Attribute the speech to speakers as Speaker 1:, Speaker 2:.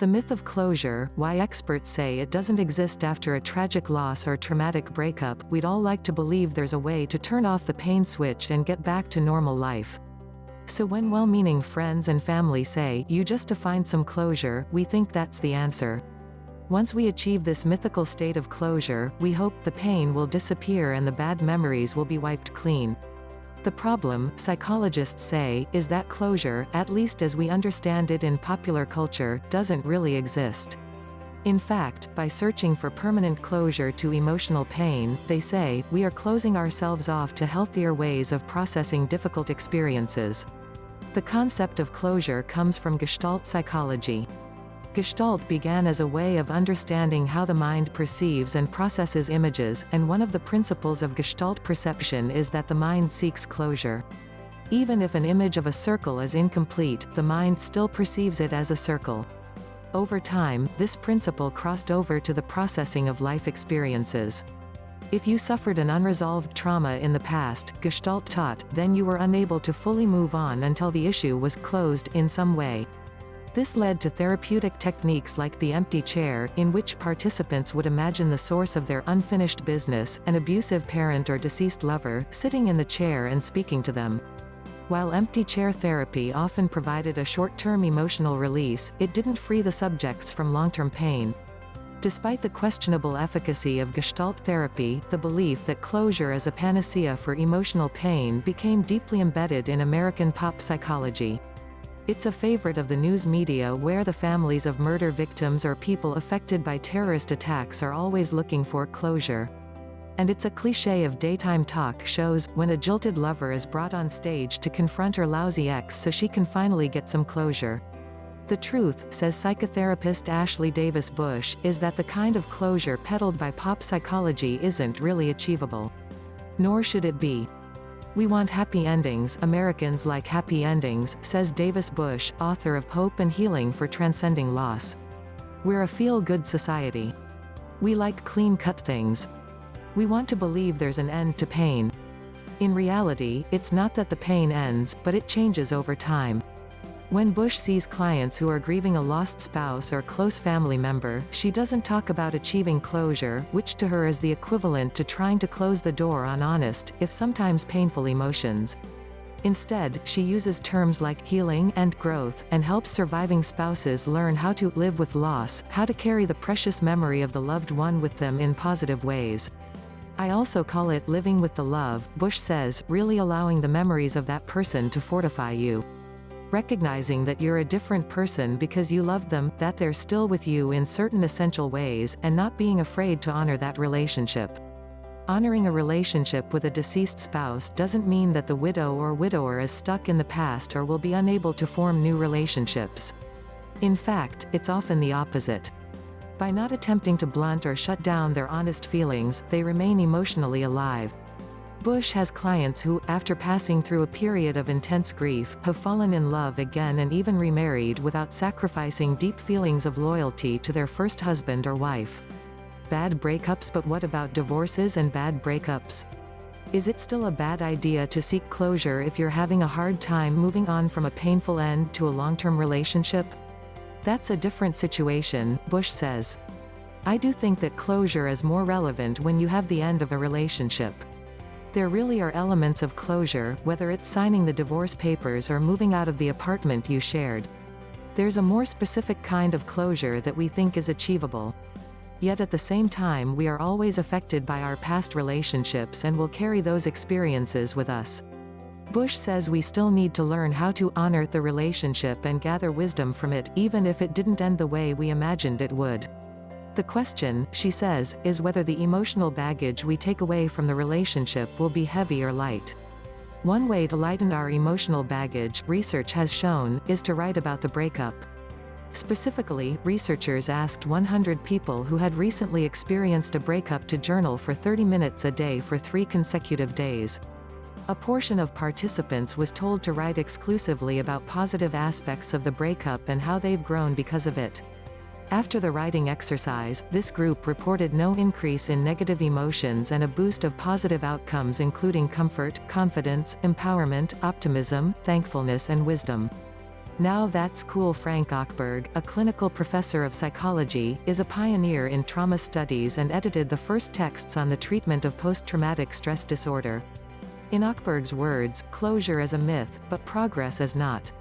Speaker 1: The myth of closure, why experts say it doesn't exist after a tragic loss or traumatic breakup. We'd all like to believe there's a way to turn off the pain switch and get back to normal life. So when well-meaning friends and family say, you just to find some closure, we think that's the answer. Once we achieve this mythical state of closure, we hope the pain will disappear and the bad memories will be wiped clean. The problem, psychologists say, is that closure, at least as we understand it in popular culture, doesn't really exist. In fact, by searching for permanent closure to emotional pain, they say, we are closing ourselves off to healthier ways of processing difficult experiences. The concept of closure comes from Gestalt psychology. Gestalt began as a way of understanding how the mind perceives and processes images, and one of the principles of Gestalt perception is that the mind seeks closure. Even if an image of a circle is incomplete, the mind still perceives it as a circle. Over time, this principle crossed over to the processing of life experiences. If you suffered an unresolved trauma in the past, Gestalt taught, then you were unable to fully move on until the issue was closed in some way. This led to therapeutic techniques like the empty chair, in which participants would imagine the source of their unfinished business, an abusive parent or deceased lover, sitting in the chair and speaking to them. While empty chair therapy often provided a short-term emotional release, it didn't free the subjects from long-term pain. Despite the questionable efficacy of Gestalt therapy, the belief that closure is a panacea for emotional pain became deeply embedded in American pop psychology. It's a favorite of the news media where the families of murder victims or people affected by terrorist attacks are always looking for closure. And it's a cliché of daytime talk shows, when a jilted lover is brought on stage to confront her lousy ex so she can finally get some closure. The truth, says psychotherapist Ashley Davis Bush, is that the kind of closure peddled by pop psychology isn't really achievable. Nor should it be. We want happy endings, Americans like happy endings, says Davis Bush, author of Hope and Healing for Transcending Loss. We're a feel-good society. We like clean-cut things. We want to believe there's an end to pain. In reality, it's not that the pain ends, but it changes over time. When Bush sees clients who are grieving a lost spouse or close family member, she doesn't talk about achieving closure, which to her is the equivalent to trying to close the door on honest, if sometimes painful emotions. Instead, she uses terms like healing and growth, and helps surviving spouses learn how to live with loss, how to carry the precious memory of the loved one with them in positive ways. I also call it living with the love, Bush says, really allowing the memories of that person to fortify you. Recognizing that you're a different person because you loved them, that they're still with you in certain essential ways, and not being afraid to honor that relationship. Honoring a relationship with a deceased spouse doesn't mean that the widow or widower is stuck in the past or will be unable to form new relationships. In fact, it's often the opposite. By not attempting to blunt or shut down their honest feelings, they remain emotionally alive. Bush has clients who, after passing through a period of intense grief, have fallen in love again and even remarried without sacrificing deep feelings of loyalty to their first husband or wife. Bad breakups. But what about divorces and bad breakups? Is it still a bad idea to seek closure if you're having a hard time moving on from a painful end to a long-term relationship? That's a different situation, Bush says. I do think that closure is more relevant when you have the end of a relationship. There really are elements of closure, whether it's signing the divorce papers or moving out of the apartment you shared. There's a more specific kind of closure that we think is achievable. Yet at the same time we are always affected by our past relationships and will carry those experiences with us. Bush says we still need to learn how to honor the relationship and gather wisdom from it, even if it didn't end the way we imagined it would. The question, she says, is whether the emotional baggage we take away from the relationship will be heavy or light. One way to lighten our emotional baggage, research has shown, is to write about the breakup. Specifically, researchers asked 100 people who had recently experienced a breakup to journal for 30 minutes a day for 3 consecutive days. A portion of participants was told to write exclusively about positive aspects of the breakup and how they've grown because of it. After the writing exercise, this group reported no increase in negative emotions and a boost of positive outcomes including comfort, confidence, empowerment, optimism, thankfulness and wisdom. Now that's cool. Frank Ochberg, a clinical professor of psychology, is a pioneer in trauma studies and edited the first texts on the treatment of post-traumatic stress disorder. In Ochberg's words, closure is a myth, but progress is not.